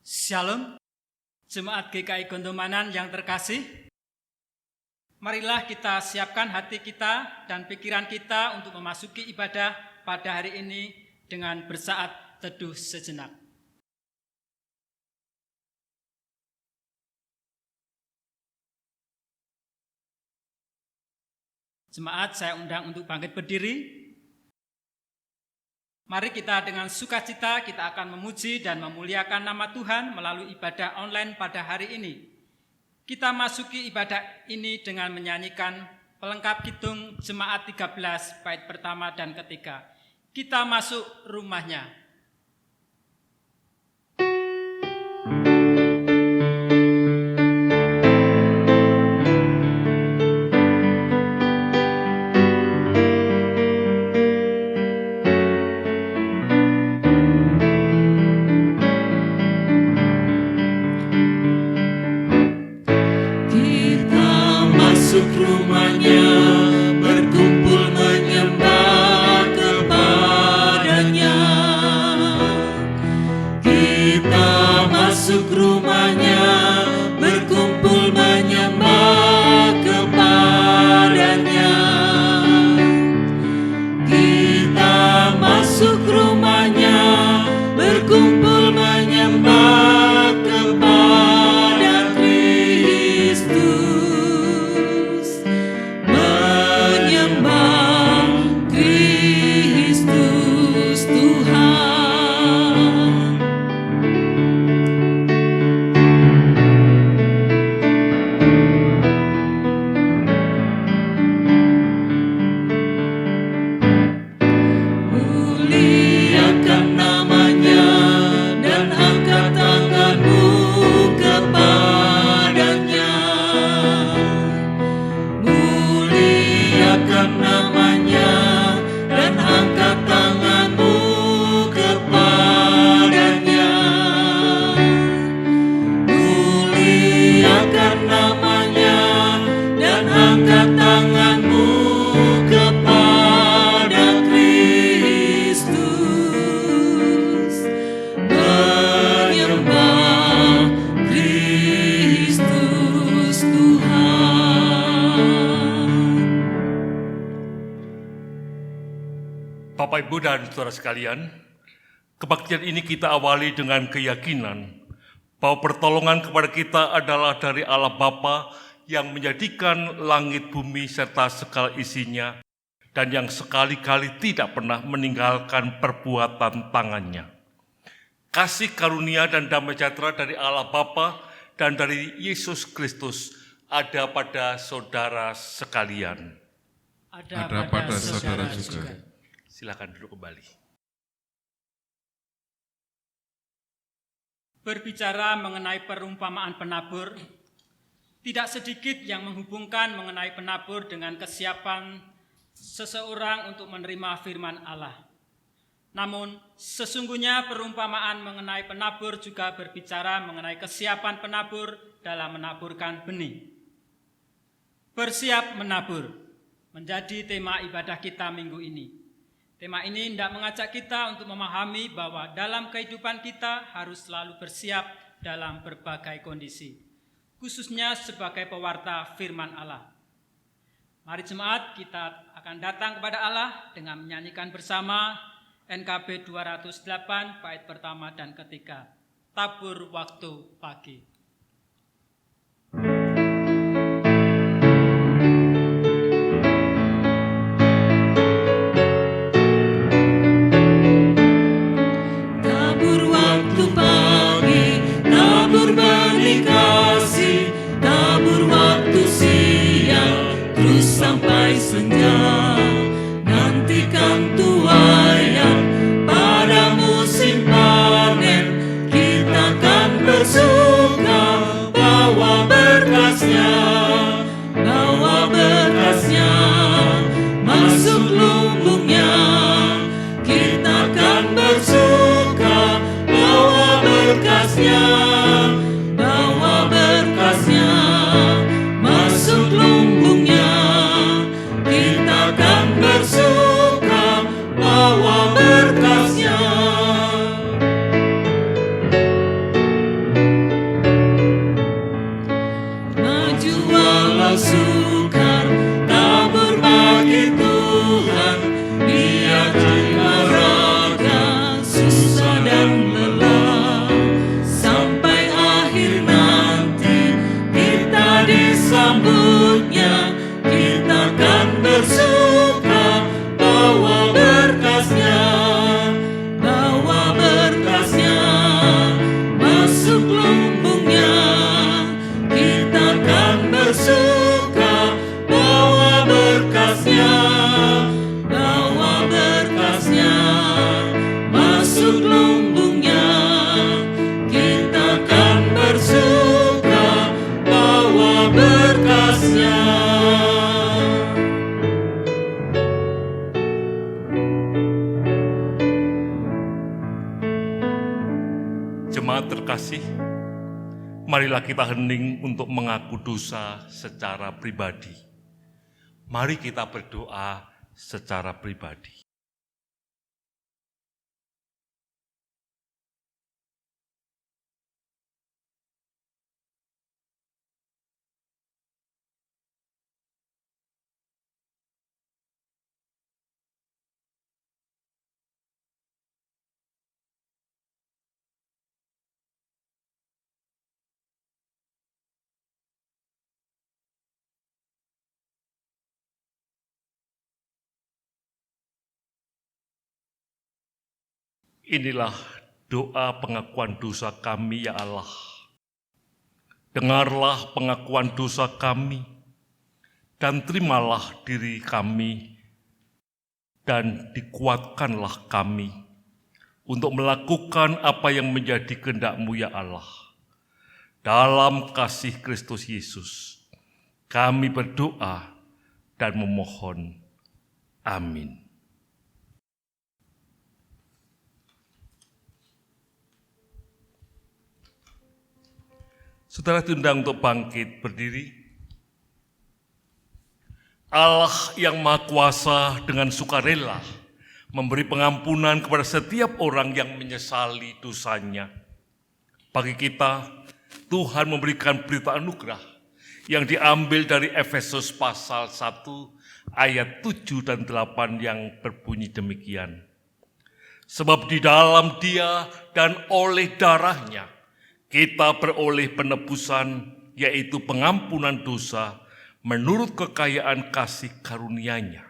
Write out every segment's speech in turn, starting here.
Shalom, Jemaat GKI Gondomanan yang terkasih. Marilah kita siapkan hati kita dan pikiran kita untuk memasuki ibadah pada hari ini dengan bersaat teduh sejenak. Jemaat, saya undang untuk bangkit berdiri. Mari kita dengan sukacita kita akan memuji dan memuliakan nama Tuhan melalui ibadah online pada hari ini. Kita masuki ibadah ini dengan menyanyikan pelengkap Kidung Jemaat 13 bait pertama dan ketiga. Kita masuk rumahnya. Bapak, Ibu, dan saudara sekalian, kebaktian ini kita awali dengan keyakinan bahwa pertolongan kepada kita adalah dari Allah Bapa yang menjadikan langit, bumi, serta segala isinya, dan yang sekali-kali tidak pernah meninggalkan perbuatan tangannya. Kasih karunia dan damai sejahtera dari Allah Bapa dan dari Yesus Kristus ada pada saudara sekalian. Ada pada saudara juga. Silakan duduk kembali. Berbicara mengenai perumpamaan penabur, tidak sedikit yang menghubungkan mengenai penabur dengan kesiapan seseorang untuk menerima firman Allah. Namun, sesungguhnya perumpamaan mengenai penabur juga berbicara mengenai kesiapan penabur dalam menaburkan benih. Bersiap menabur menjadi tema ibadah kita minggu ini. Tema ini hendak mengajak kita untuk memahami bahwa dalam kehidupan kita harus selalu bersiap dalam berbagai kondisi, khususnya sebagai pewarta firman Allah. Mari jemaat, kita akan datang kepada Allah dengan menyanyikan bersama NKB 208 bait pertama dan ketiga, Tabur Waktu Pagi. Sampai senja, nantikan tuaian pada musim panen. Kita akan bersuka, bawa berkasnya, masuk lumbungnya. Kita akan bersuka, bawa berkasnya, masuk lumbungnya. Kita akan bersuka, bawa berkasnya. Jemaat terkasih, marilah kita hening untuk mengaku dosa secara pribadi. Mari kita berdoa secara pribadi. Inilah doa pengakuan dosa kami, ya Allah. Dengarlah pengakuan dosa kami, dan terimalah diri kami, dan dikuatkanlah kami untuk melakukan apa yang menjadi kehendak-Mu, ya Allah. Dalam kasih Kristus Yesus, kami berdoa dan memohon. Amin. Saudara diundang untuk bangkit berdiri. Allah yang Maha Kuasa dengan sukarela memberi pengampunan kepada setiap orang yang menyesali dosanya. Bagi kita, Tuhan memberikan berita anugerah yang diambil dari Efesus pasal 1 ayat 7 dan 8 yang berbunyi demikian. Sebab di dalam Dia dan oleh darahnya, kita beroleh penebusan, yaitu pengampunan dosa, menurut kekayaan kasih karunia-Nya,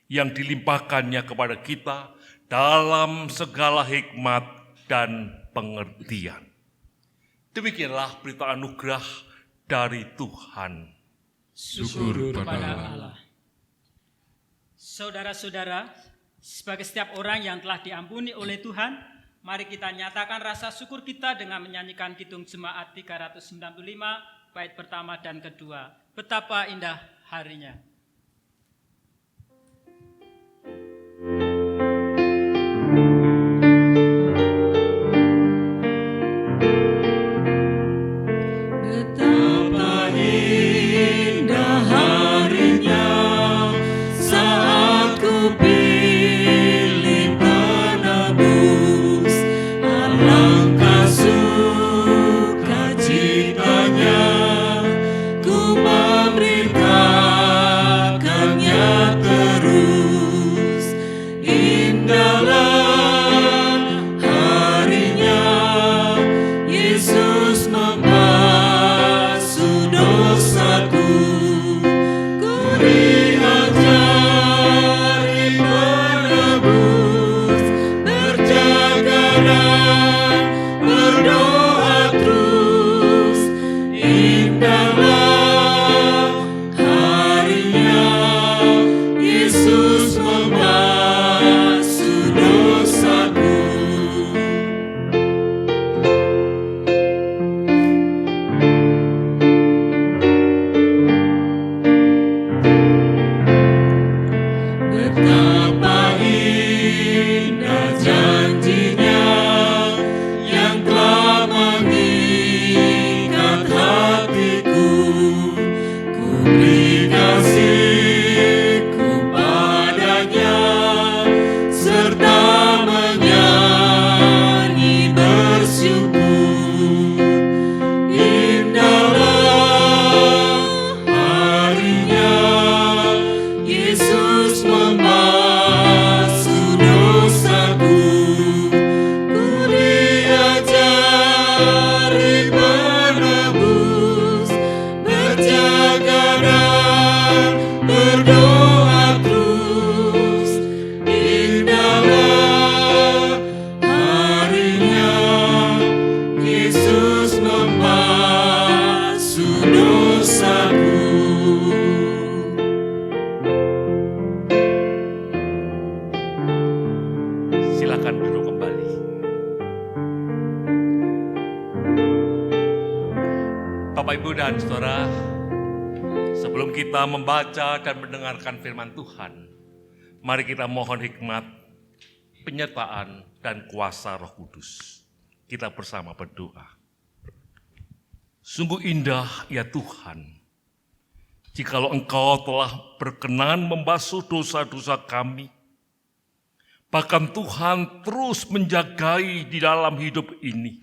yang dilimpahkannya kepada kita dalam segala hikmat dan pengertian. Demikianlah berita anugerah dari Tuhan. Syukur kepada Allah. Saudara-saudara, sebagai setiap orang yang telah diampuni oleh Tuhan, mari kita nyatakan rasa syukur kita dengan menyanyikan Kidung Jemaat 395, bait pertama dan kedua. Betapa indah harinya. Betapa indah harinya saat ku pilih penebus. Alangkah sukacitanya ku memberitakannya terus. Indahlah harinya Yesus membasuh dosaku. Ku diajari penebus, berjaga dan berdoa terus. Indahlah harinya Yesus membasuh dosaku. Betapa indah janjinya yang telah mengikat hatiku. Ku beri kasihku padanya serta menyanyi bersyukur. Indahlah harinya Yesus membasuh dosaku. Ku diajari penebus, berjaga dan berdoa terus. Indahlah harinya Yesus membasuh dosaku. Silakan duduk kembali. Bapak, Ibu, dan Saudara, sebelum kita membaca dan mendengarkan firman Tuhan, mari kita mohon hikmat, penyertaan, dan kuasa Roh Kudus. Kita bersama berdoa. Sungguh indah ya Tuhan, jikalau Engkau telah berkenan membasuh dosa-dosa kami. Bahkan Tuhan terus menjagai di dalam hidup ini,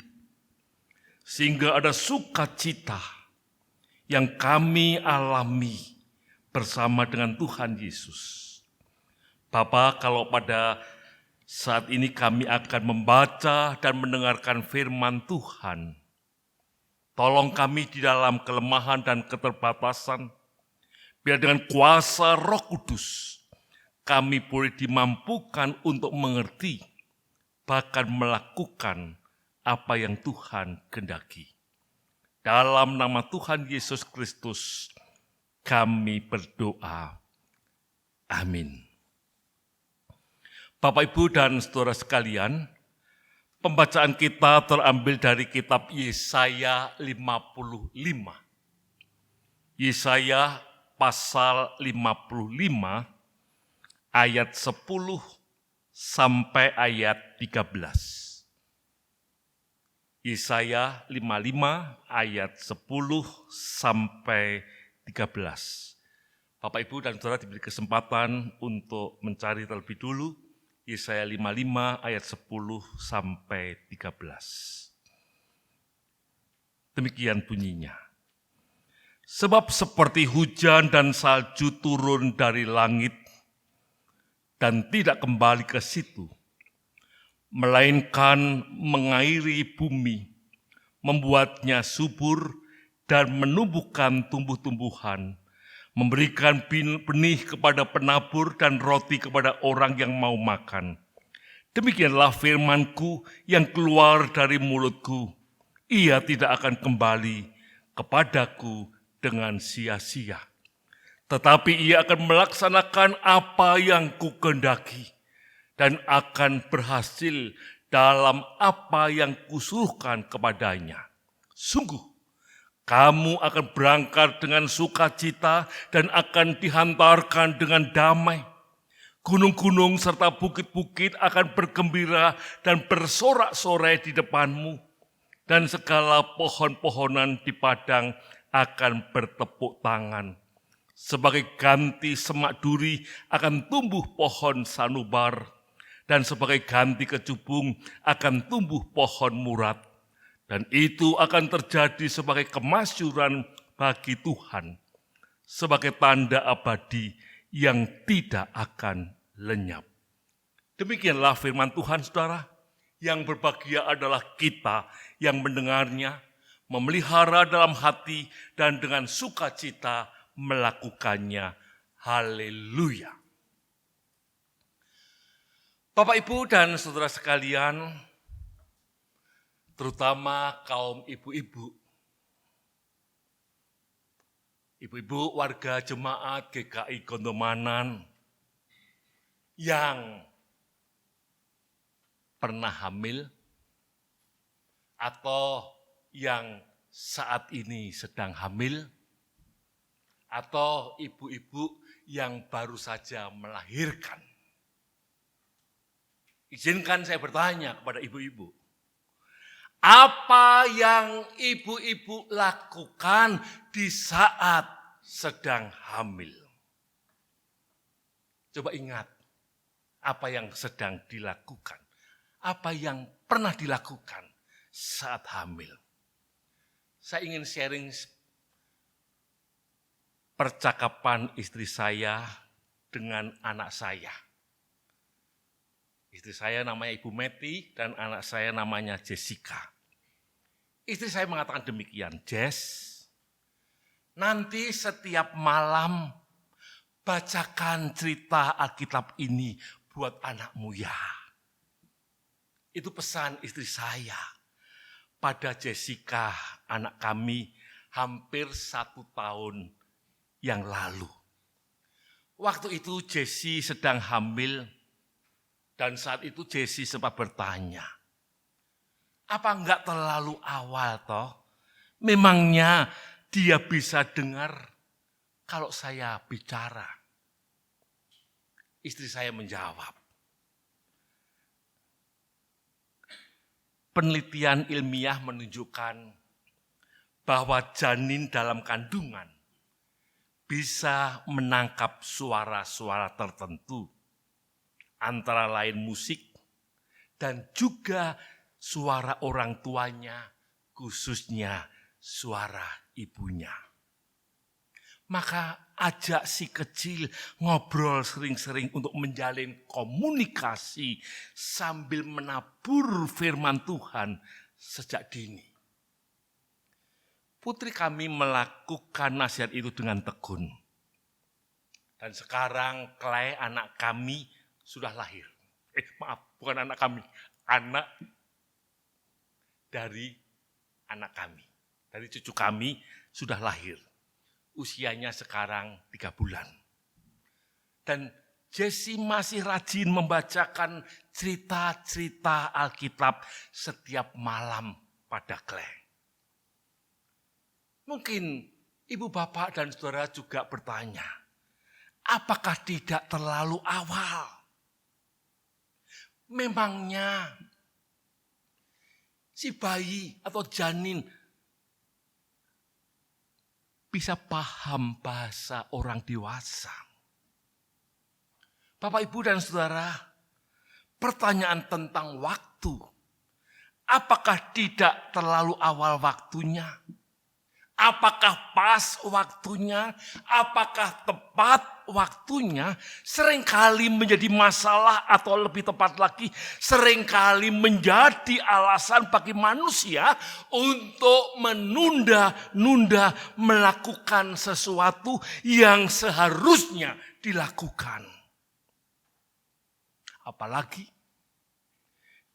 sehingga ada sukacita yang kami alami bersama dengan Tuhan Yesus. Bapa, kalau pada saat ini kami akan membaca dan mendengarkan firman Tuhan, tolong kami di dalam kelemahan dan keterbatasan, biar dengan kuasa Roh Kudus kami boleh dimampukan untuk mengerti, bahkan melakukan apa yang Tuhan kehendaki. Dalam nama Tuhan Yesus Kristus kami berdoa. Amin. Bapak, Ibu, dan saudara sekalian, pembacaan kita terambil dari kitab Yesaya 55. Yesaya pasal 55 ayat 10 sampai ayat 13. Yesaya 55 ayat 10 sampai 13. Bapak, Ibu, dan saudara diberi kesempatan untuk mencari terlebih dulu Yesaya 55 ayat 10 sampai 13. Demikian bunyinya. Sebab seperti hujan dan salju turun dari langit dan tidak kembali ke situ, melainkan mengairi bumi, membuatnya subur dan menumbuhkan tumbuh-tumbuhan, memberikan benih kepada penabur dan roti kepada orang yang mau makan. Demikianlah firman-Ku yang keluar dari mulut-Ku. Ia tidak akan kembali kepadaku dengan sia-sia, tetapi ia akan melaksanakan apa yang Kukehendaki dan akan berhasil dalam apa yang Kusuruhkan kepadanya. Sungguh, kamu akan berangkat dengan sukacita dan akan dihantarkan dengan damai. Gunung-gunung serta bukit-bukit akan bergembira dan bersorak-sorai di depanmu. Dan segala pohon-pohonan di padang akan bertepuk tangan. Sebagai ganti semak duri akan tumbuh pohon sanubar. Dan sebagai ganti kecubung akan tumbuh pohon murat. Dan itu akan terjadi sebagai kemasyuran bagi Tuhan, sebagai tanda abadi yang tidak akan lenyap. Demikianlah firman Tuhan, saudara. Yang berbahagia adalah kita yang mendengarnya, memelihara dalam hati, dan dengan sukacita melakukannya. Haleluya. Bapak, Ibu, dan saudara sekalian, terutama kaum ibu-ibu. Ibu-ibu warga jemaat GKI Gondomanan yang pernah hamil atau yang saat ini sedang hamil atau ibu-ibu yang baru saja melahirkan. Izinkan saya bertanya kepada ibu-ibu. Apa yang ibu-ibu lakukan di saat sedang hamil? Coba ingat apa yang sedang dilakukan. Apa yang pernah dilakukan saat hamil. Saya ingin sharing percakapan istri saya dengan anak saya. Istri saya namanya Ibu Meti dan anak saya namanya Jessica. Istri saya mengatakan demikian, Jess, nanti setiap malam bacakan cerita Alkitab ini buat anakmu ya. Itu pesan istri saya pada Jessica, anak kami hampir 1 tahun yang lalu. Waktu itu Jessie sedang hamil dan saat itu Jessie sempat bertanya, apa enggak terlalu awal toh? Memangnya dia bisa dengar kalau saya bicara? Istri saya menjawab, penelitian ilmiah menunjukkan bahwa janin dalam kandungan bisa menangkap suara-suara tertentu, antara lain musik dan juga suara orang tuanya, khususnya suara ibunya. Maka ajak si kecil ngobrol sering-sering untuk menjalin komunikasi sambil menabur firman Tuhan sejak dini. Putri kami melakukan nasihat itu dengan tekun. Dan sekarang Clay anak kami sudah lahir. Bukan anak kami, anak dari anak kami. Dari cucu kami sudah lahir. Usianya sekarang 3 bulan. Dan Jessie masih rajin membacakan cerita-cerita Alkitab setiap malam pada Clay. Mungkin ibu bapak dan saudara juga bertanya, apakah tidak terlalu awal? Memangnya si bayi atau janin bisa paham bahasa orang dewasa? Bapak, Ibu, dan Saudara, pertanyaan tentang waktu. Apakah tidak terlalu awal waktunya? Apakah pas waktunya? Apakah tepat waktunya? Seringkali menjadi masalah atau lebih tepat lagi, seringkali menjadi alasan bagi manusia untuk menunda-nunda melakukan sesuatu yang seharusnya dilakukan. Apalagi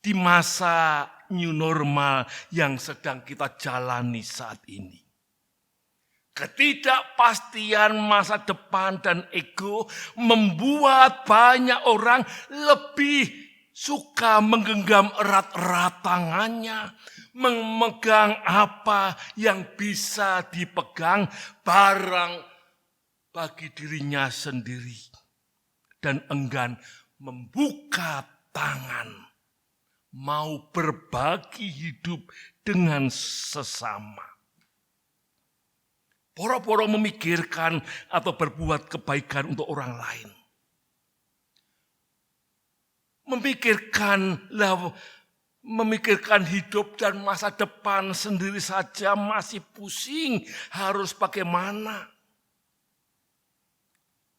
di masa new normal yang sedang kita jalani saat ini. Ketidakpastian masa depan dan ego membuat banyak orang lebih suka menggenggam erat-erat tangannya, memegang apa yang bisa dipegang, barang bagi dirinya sendiri, dan enggan membuka tangan, mau berbagi hidup dengan sesama. Boro-boro memikirkan atau berbuat kebaikan untuk orang lain. Memikirkan hidup dan masa depan sendiri saja masih pusing harus bagaimana.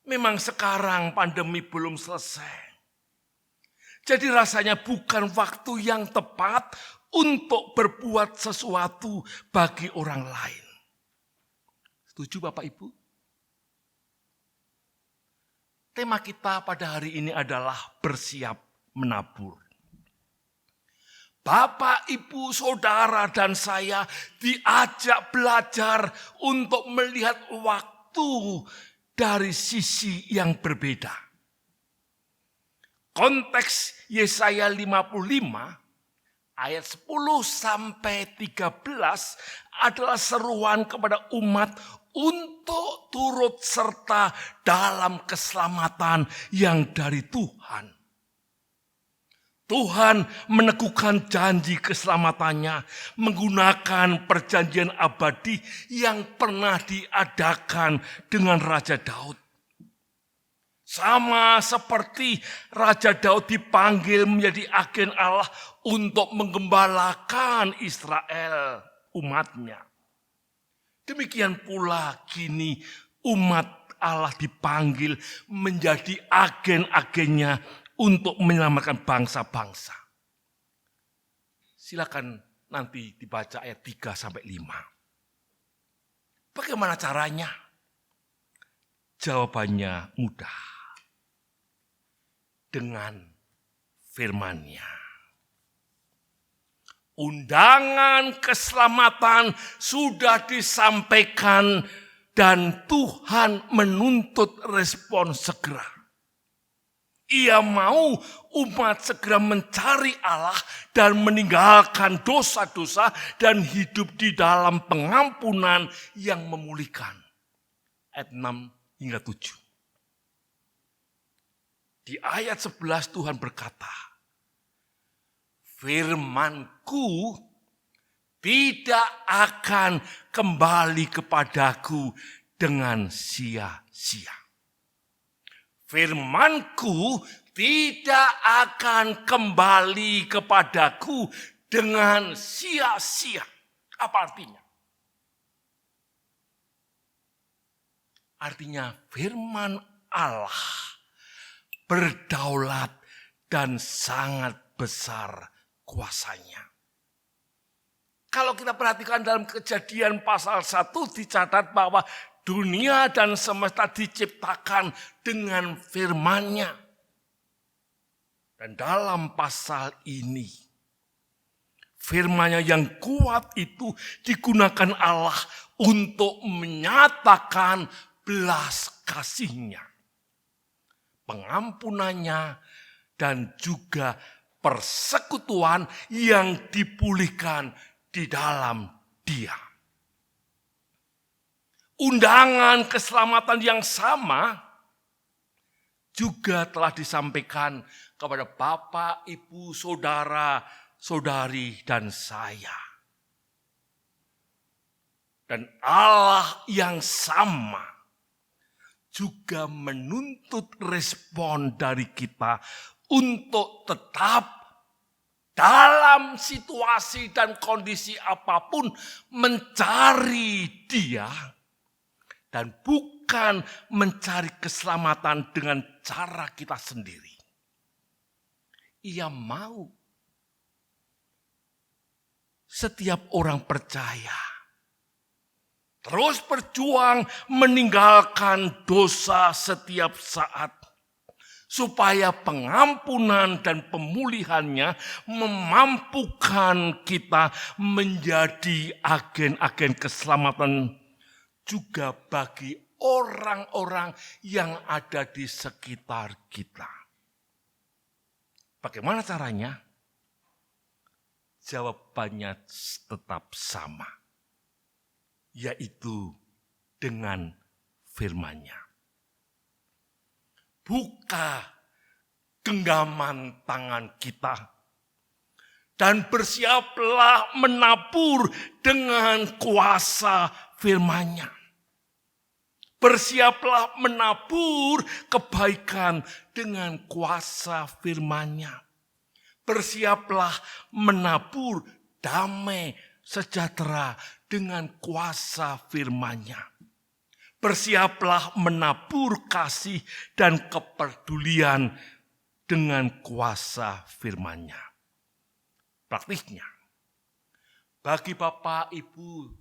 Memang sekarang pandemi belum selesai. Jadi rasanya bukan waktu yang tepat untuk berbuat sesuatu bagi orang lain. Setuju Bapak Ibu? Tema kita pada hari ini adalah bersiap menabur. Bapak, Ibu, Saudara, dan saya diajak belajar untuk melihat waktu dari sisi yang berbeda. Konteks Yesaya 55 ayat 10 sampai 13 adalah seruan kepada umat untuk turut serta dalam keselamatan yang dari Tuhan. Tuhan meneguhkan janji keselamatannya menggunakan perjanjian abadi yang pernah diadakan dengan Raja Daud. Sama seperti Raja Daud dipanggil menjadi agen Allah untuk menggembalakan Israel, umatnya. Demikian pula kini umat Allah dipanggil menjadi agen-agennya untuk menyelamatkan bangsa-bangsa. Silakan nanti dibaca ayat 3-5. Bagaimana caranya? Jawabannya mudah. Dengan firman-Nya. Undangan keselamatan sudah disampaikan dan Tuhan menuntut respon segera. Ia mau umat segera mencari Allah dan meninggalkan dosa-dosa dan hidup di dalam pengampunan yang memulihkan. Ayat 6-7. Di ayat 11 Tuhan berkata, firman-Ku tidak akan kembali kepadaku dengan sia-sia. Firman-Ku tidak akan kembali kepadaku dengan sia-sia. Apa artinya? Artinya firman Allah berdaulat dan sangat besar kuasanya. Kalau kita perhatikan dalam Kejadian pasal 1 dicatat bahwa dunia dan semesta diciptakan dengan firman-Nya. Dan dalam pasal ini, firman-Nya yang kuat itu digunakan Allah untuk menyatakan belas kasih-Nya, pengampunannya, dan juga persekutuan yang dipulihkan di dalam Dia. Undangan keselamatan yang sama juga telah disampaikan kepada Bapak, Ibu, Saudara, Saudari, dan saya. Dan Allah yang sama juga menuntut respon dari kita untuk tetap dalam situasi dan kondisi apapun mencari Dia dan bukan mencari keselamatan dengan cara kita sendiri. Ia mau setiap orang percaya terus berjuang meninggalkan dosa setiap saat, supaya pengampunan dan pemulihannya memampukan kita menjadi agen-agen keselamatan juga bagi orang-orang yang ada di sekitar kita. Bagaimana caranya? Jawabannya tetap sama, yaitu dengan firman-Nya. Buka genggaman tangan kita dan bersiaplah menabur dengan kuasa firman-Nya. Bersiaplah menabur kebaikan dengan kuasa firman-Nya. Bersiaplah menabur damai sejahtera dengan kuasa firman-Nya. Bersiaplah menabur kasih dan kepedulian dengan kuasa firman-Nya. Praktiknya, bagi Bapak, Ibu,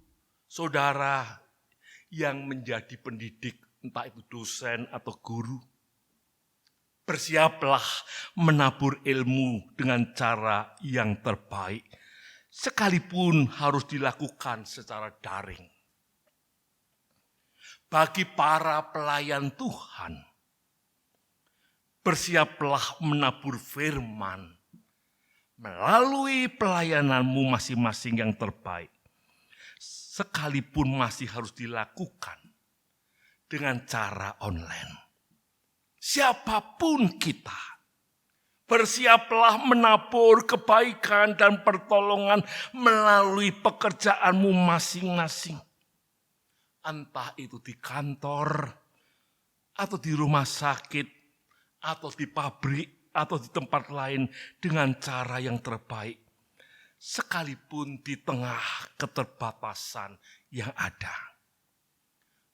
Saudara yang menjadi pendidik, entah itu dosen atau guru, bersiaplah menabur ilmu dengan cara yang terbaik, sekalipun harus dilakukan secara daring. Bagi para pelayan Tuhan, bersiaplah menabur firman melalui pelayananmu masing-masing yang terbaik, sekalipun masih harus dilakukan dengan cara online. Siapapun kita, bersiaplah menabur kebaikan dan pertolongan melalui pekerjaanmu masing-masing. Entah itu di kantor, atau di rumah sakit, atau di pabrik, atau di tempat lain dengan cara yang terbaik. Sekalipun di tengah keterbatasan yang ada.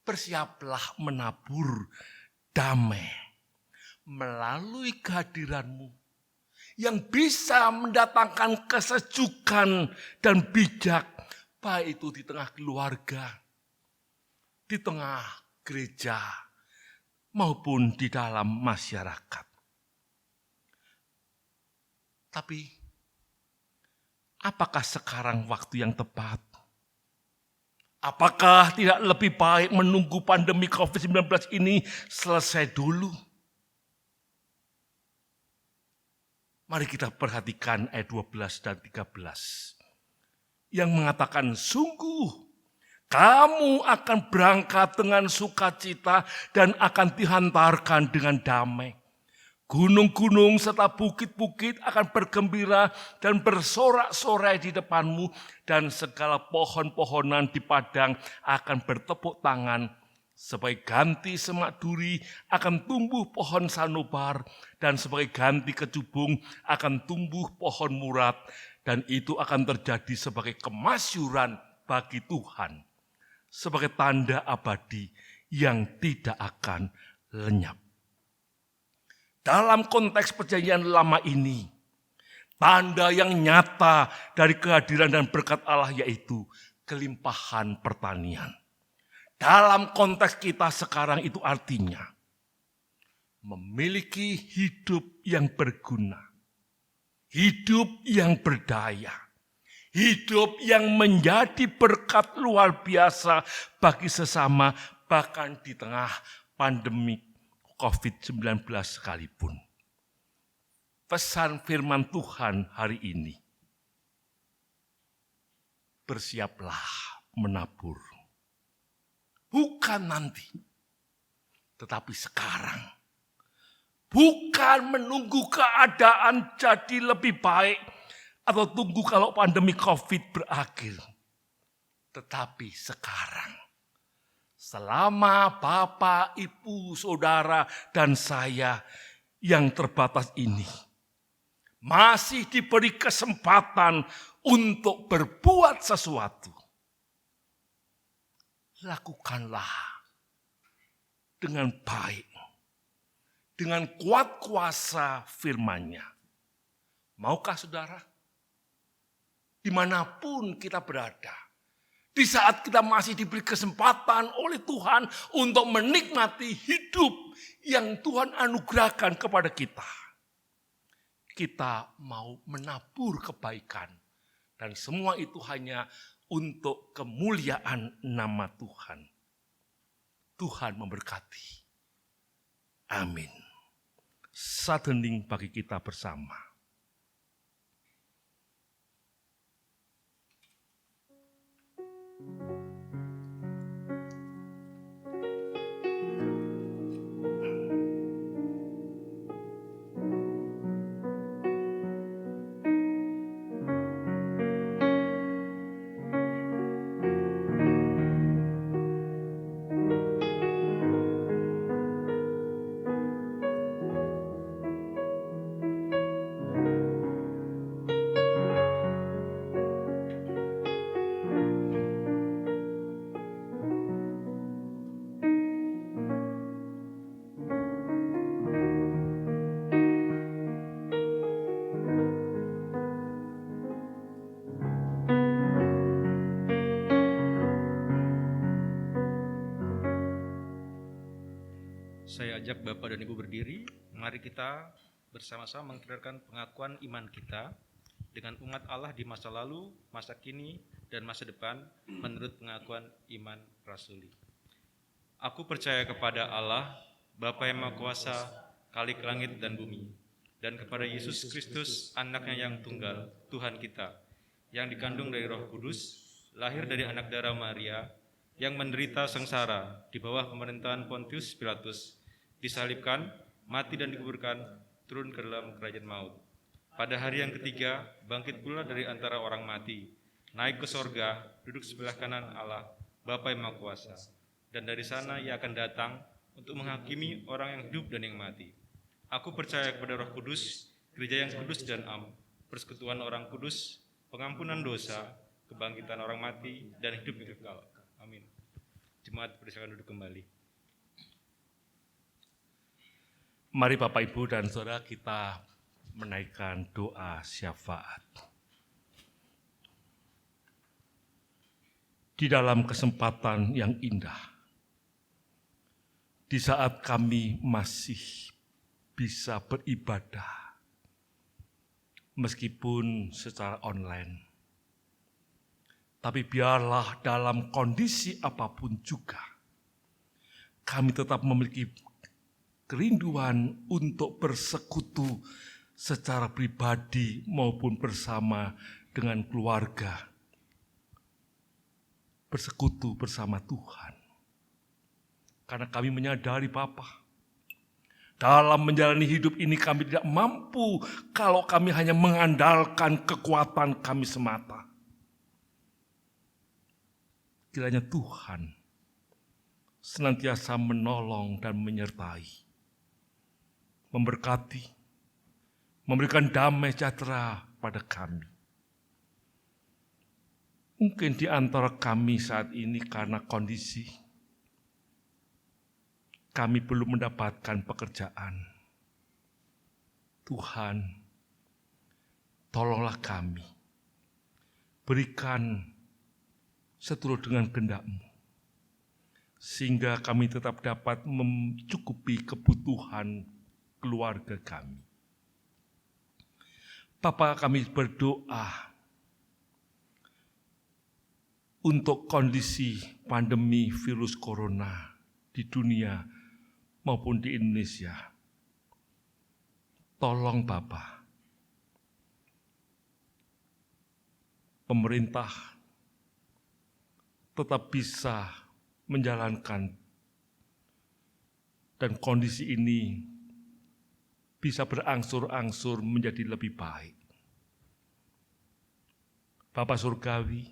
Bersiaplah menabur damai melalui kehadiranmu yang bisa mendatangkan kesejukan dan bijak, baik itu di tengah keluarga, di tengah gereja, maupun di dalam masyarakat. Tapi, apakah sekarang waktu yang tepat? Apakah tidak lebih baik menunggu pandemi COVID-19 ini selesai dulu? Mari kita perhatikan ayat 12 dan 13. Yang mengatakan, sungguh kamu akan berangkat dengan sukacita dan akan dihantarkan dengan damai. Gunung-gunung serta bukit-bukit akan bergembira dan bersorak-sorai di depanmu, dan segala pohon-pohonan di padang akan bertepuk tangan. Sebagai ganti semak duri akan tumbuh pohon sanobar, dan sebagai ganti kecubung akan tumbuh pohon murat, dan itu akan terjadi sebagai kemasyuran bagi Tuhan, sebagai tanda abadi yang tidak akan lenyap. Dalam konteks perjanjian lama ini, tanda yang nyata dari kehadiran dan berkat Allah yaitu kelimpahan pertanian. Dalam konteks kita sekarang itu artinya memiliki hidup yang berguna, hidup yang berdaya, hidup yang menjadi berkat luar biasa bagi sesama, bahkan di tengah pandemi COVID-19 sekalipun. Pesan firman Tuhan hari ini, bersiaplah menabur. Bukan nanti, tetapi sekarang. Bukan menunggu keadaan jadi lebih baik atau tunggu kalau pandemi COVID berakhir. Tetapi sekarang, selama Bapak, Ibu, Saudara, dan saya yang terbatas ini masih diberi kesempatan untuk berbuat sesuatu, lakukanlah dengan baik, dengan kuat kuasa firman-Nya. Maukah saudara? Dimanapun kita berada, di saat kita masih diberi kesempatan oleh Tuhan untuk menikmati hidup yang Tuhan anugerahkan kepada kita, kita mau menabur kebaikan, dan semua itu hanya untuk kemuliaan nama Tuhan. Tuhan memberkati. Amin. Satu hening bagi kita bersama. Saya ajak Bapak dan Ibu berdiri. Mari kita bersama-sama mengikrarkan pengakuan iman kita dengan umat Allah di masa lalu, masa kini, dan masa depan menurut pengakuan iman rasuli. Aku percaya kepada Allah, Bapa yang Maha Kuasa, Khalik langit dan bumi, dan kepada Yesus Kristus, Anaknya yang tunggal, Tuhan kita, yang dikandung dari Roh Kudus, lahir dari anak darah Maria, yang menderita sengsara di bawah pemerintahan Pontius Pilatus, disalibkan, mati dan dikuburkan, turun ke dalam kerajaan maut. Pada hari yang ketiga, bangkit pula dari antara orang mati, naik ke sorga, duduk sebelah kanan Allah, Bapa yang Maha Kuasa. Dan dari sana ia akan datang untuk menghakimi orang yang hidup dan yang mati. Aku percaya kepada Roh Kudus, gereja yang kudus dan am, persekutuan orang kudus, pengampunan dosa, kebangkitan orang mati, dan hidup yang kekal. Amin. Jemaat persilakan duduk kembali. Mari Bapak, Ibu, dan Saudara kita menaikkan doa syafaat. Di dalam kesempatan yang indah, di saat kami masih bisa beribadah, meskipun secara online, tapi biarlah dalam kondisi apapun juga, kami tetap memiliki kerinduan untuk bersekutu secara pribadi maupun bersama dengan keluarga, bersekutu bersama Tuhan. Karena kami menyadari Bapa, Dalam menjalani hidup ini kami tidak mampu kalau kami hanya mengandalkan kekuatan kami semata. Kiranya Tuhan senantiasa menolong dan menyertai, memberkati, memberikan damai sejahtera pada kami. Mungkin di antara kami saat ini karena kondisi kami belum mendapatkan pekerjaan. Tuhan, tolonglah kami. Berikan seturut dengan kehendak-Mu, sehingga kami tetap dapat mencukupi kebutuhan keluarga kami. Bapa, kami berdoa untuk kondisi pandemi virus corona di dunia maupun di Indonesia. Tolong Bapa, pemerintah tetap bisa menjalankan dan kondisi ini bisa berangsur-angsur menjadi lebih baik. Bapa Surgawi,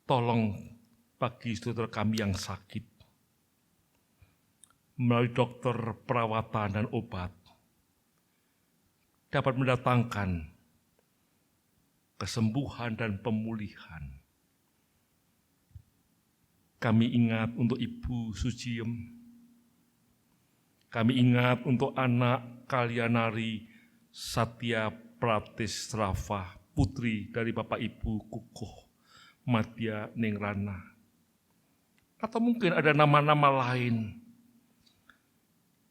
tolong bagi saudara kami yang sakit, melalui dokter, perawatan, dan obat, dapat mendatangkan kesembuhan dan pemulihan. Kami ingat untuk Ibu Suciem, kami ingat untuk anak Kalyanari Satya Pratis Rafa, putri dari Bapak Ibu Kukuh Madya Ningrana. Atau mungkin ada nama-nama lain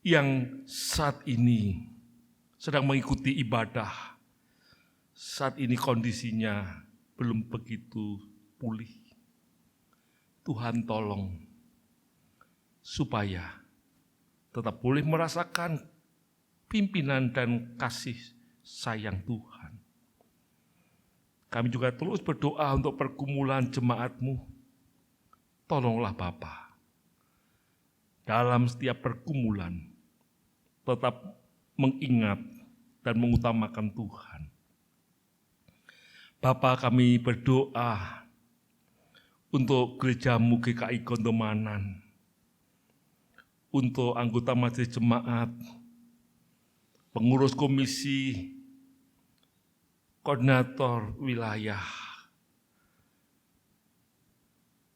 yang saat ini sedang mengikuti ibadah, saat ini kondisinya belum begitu pulih. Tuhan tolong supaya tetap boleh merasakan pimpinan dan kasih sayang Tuhan. Kami juga terus berdoa untuk pergumulan jemaat-Mu. Tolonglah Bapa, dalam setiap pergumulan tetap mengingat dan mengutamakan Tuhan. Bapa, kami berdoa untuk gereja-Mu GKI Gondomanan, untuk anggota majelis jemaat, pengurus komisi, koordinator wilayah,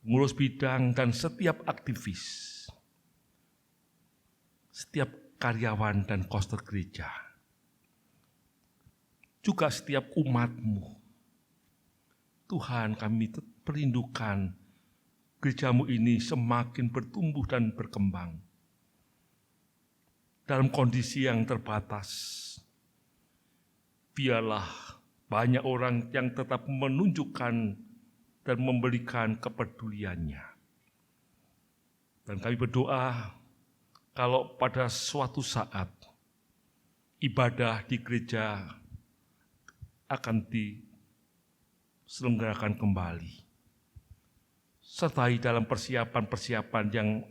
pengurus bidang, dan setiap aktivis, setiap karyawan dan koster gereja, juga setiap umat-Mu. Tuhan, kami perindukan gereja-Mu ini semakin bertumbuh dan berkembang dalam kondisi yang terbatas. Biarlah banyak orang yang tetap menunjukkan dan memberikan kepeduliannya. Dan kami berdoa, kalau pada suatu saat ibadah di gereja akan diselenggarakan kembali, sertai dalam persiapan-persiapan yang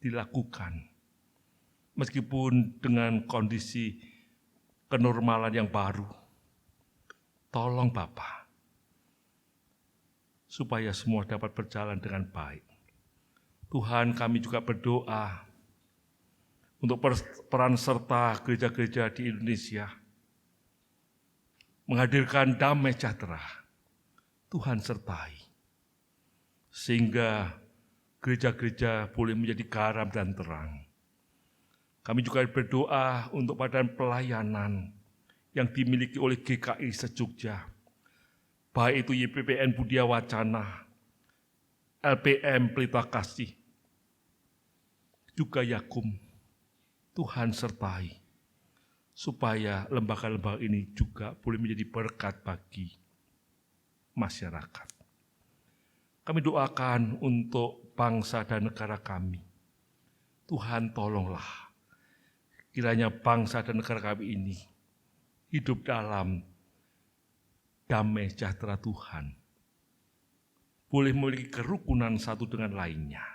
dilakukan, meskipun dengan kondisi kenormalan yang baru. Tolong Bapa, supaya semua dapat berjalan dengan baik. Tuhan, kami juga berdoa untuk peran serta gereja-gereja di Indonesia, menghadirkan damai sejahtera. Tuhan sertai, sehingga gereja-gereja boleh menjadi garam dan terang. Kami juga berdoa untuk badan pelayanan yang dimiliki oleh GKI se-Jogja, baik itu YPPN Budia Wacana, LPM Pelita Kasih, juga Yakum. Tuhan sertai, supaya lembaga-lembaga ini juga boleh menjadi berkat bagi masyarakat. Kami doakan untuk bangsa dan negara kami. Tuhan tolonglah, kiranya bangsa dan negara kami ini hidup dalam damai sejahtera Tuhan, boleh memiliki kerukunan satu dengan lainnya.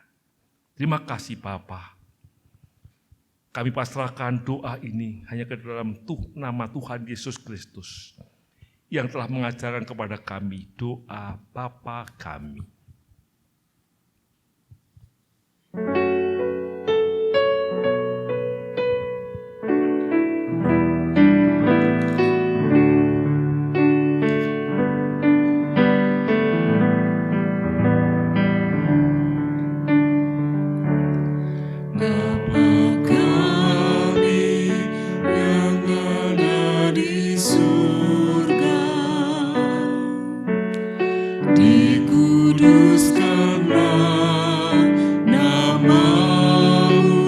Terima kasih Bapa. Kami pasrahkan doa ini hanya ke dalam nama Tuhan Yesus Kristus yang telah mengajarkan kepada kami doa Bapa kami. Dikuduskanlah nama-Mu,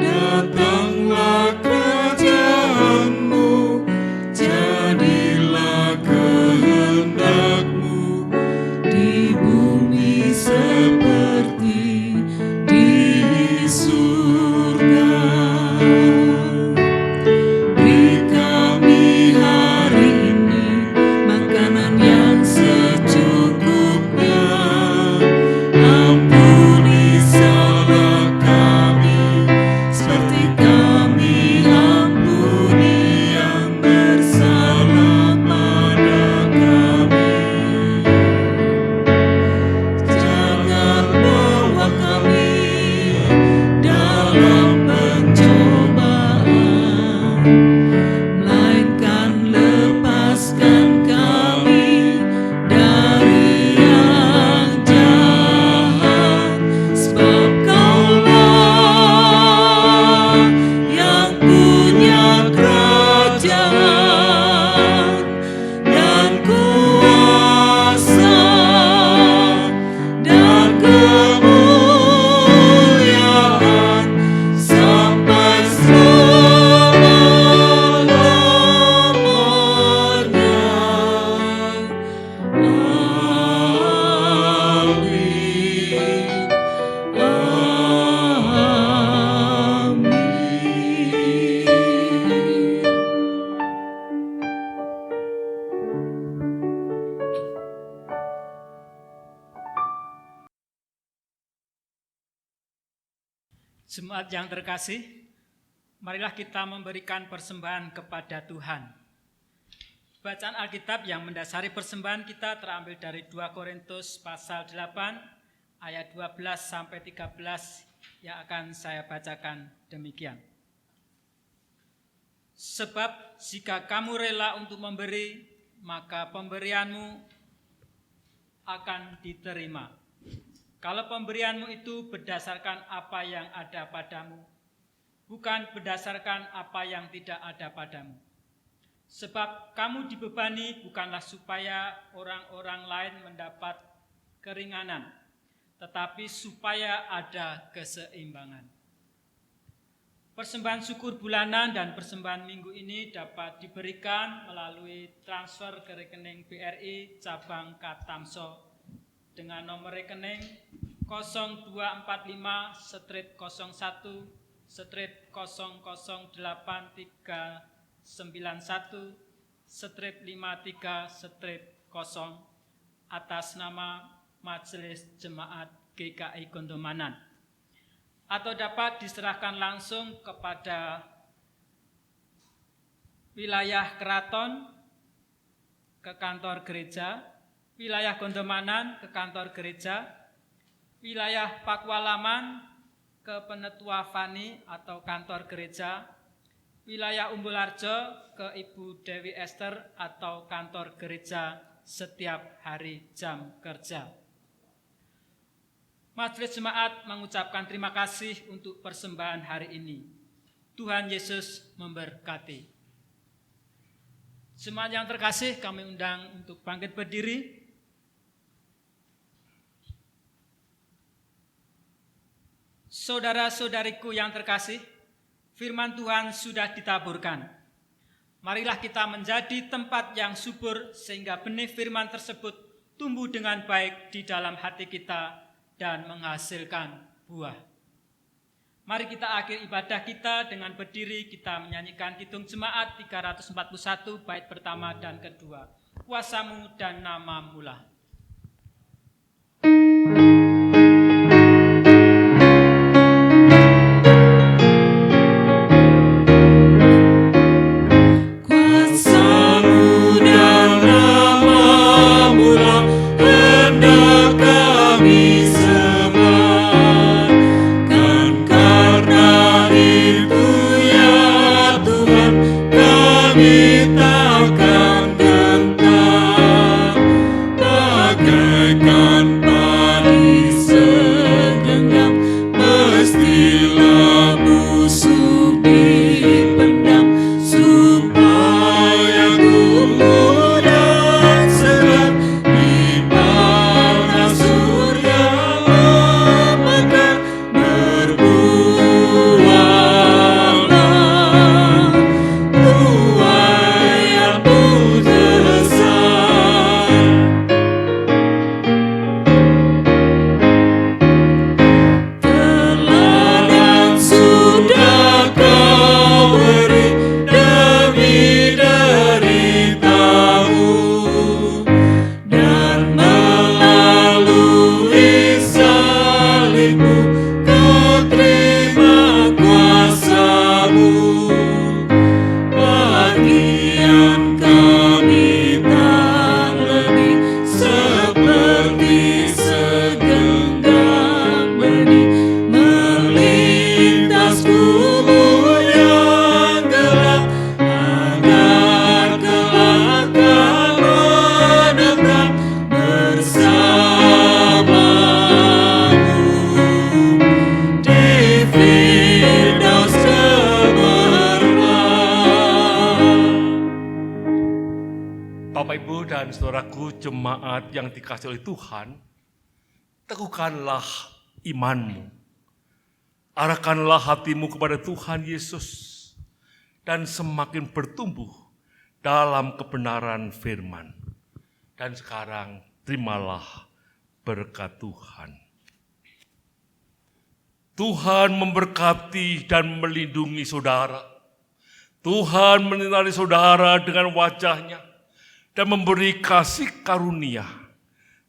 datanglah kerajaan-Mu, jadilah kehendak-Mu di bumi seperti di surga. Beri kami hari ini makanan yang secukupnya. Ampuni salah kami seperti kami ampuni yang bersalah pada kami. Jangan bawa kami dalam pencobaan, melainkan lepaskan kami dari yang jahat. Sebab Kaulah yang punya kerajaan dan kuasa dan kemuliaan sampai selama-lamanya. Amin. Jemaat yang terkasih, marilah kita memberikan persembahan kepada Tuhan. Bacaan Alkitab yang mendasari persembahan kita terambil dari 2 Korintus pasal 8 ayat 12 sampai 13 yang akan saya bacakan demikian. Sebab jika kamu rela untuk memberi, maka pemberianmu akan diterima. Kalau pemberianmu itu berdasarkan apa yang ada padamu, bukan berdasarkan apa yang tidak ada padamu. Sebab kamu dibebani bukanlah supaya orang-orang lain mendapat keringanan, tetapi supaya ada keseimbangan. Persembahan syukur bulanan dan persembahan minggu ini dapat diberikan melalui transfer ke rekening BRI cabang Katamso dengan nomor rekening 0245-01391-53-0 atas nama Majelis Jemaat GKI Gondomanan, atau dapat diserahkan langsung kepada wilayah Keraton ke kantor gereja, wilayah Gondomanan ke kantor gereja, wilayah Pakualaman ke Penetua Fani atau kantor gereja, wilayah Umbulharjo ke Ibu Dewi Esther atau kantor gereja setiap hari jam kerja. Majelis Jemaat mengucapkan terima kasih untuk persembahan hari ini. Tuhan Yesus memberkati. Jemaat yang terkasih, kami undang untuk bangkit berdiri. Saudara-saudariku yang terkasih, firman Tuhan sudah ditaburkan. Marilah kita menjadi tempat yang subur sehingga benih firman tersebut tumbuh dengan baik di dalam hati kita dan menghasilkan buah. Mari kita akhiri ibadah kita dengan berdiri, kita menyanyikan Kidung Jemaat 341 bait pertama dan kedua. Kuasamu dan namamu lah. Bapak, Ibu, dan saudaraku jemaat yang dikasihi oleh Tuhan, teguhkanlah imanmu. Arahkanlah hatimu kepada Tuhan Yesus dan semakin bertumbuh dalam kebenaran firman. Dan sekarang terimalah berkat Tuhan. Tuhan memberkati dan melindungi saudara. Tuhan menyinari saudara dengan wajah-Nya dan memberi kasih karunia.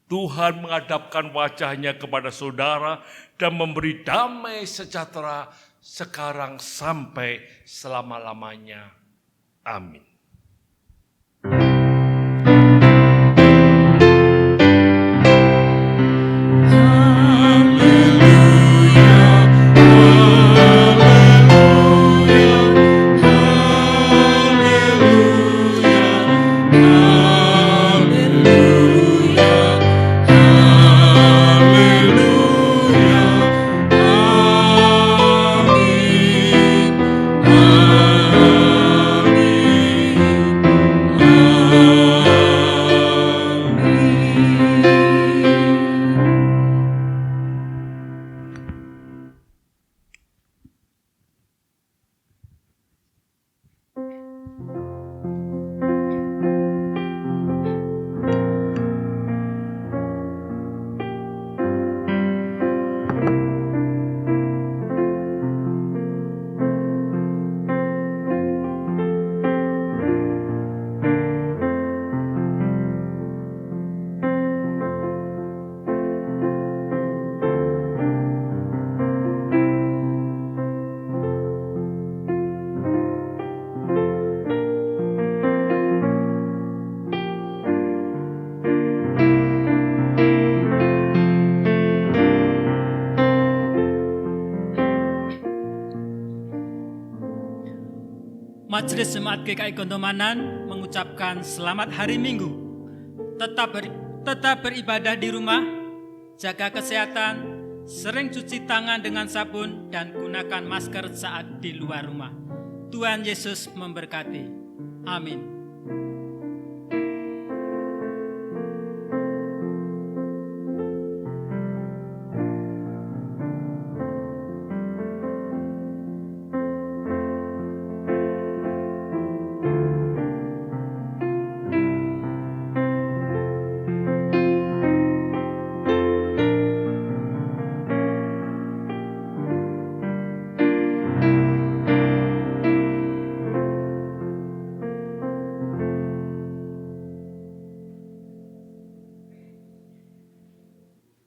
Tuhan menghadapkan wajah-Nya kepada saudara dan memberi damai sejahtera sekarang sampai selama-lamanya. Amin. Majelis Jemaat GKI Gondomanan mengucapkan selamat hari Minggu. Tetap beribadah di rumah, jaga kesehatan, sering cuci tangan dengan sabun, dan gunakan masker saat di luar rumah. Tuhan Yesus memberkati. Amin.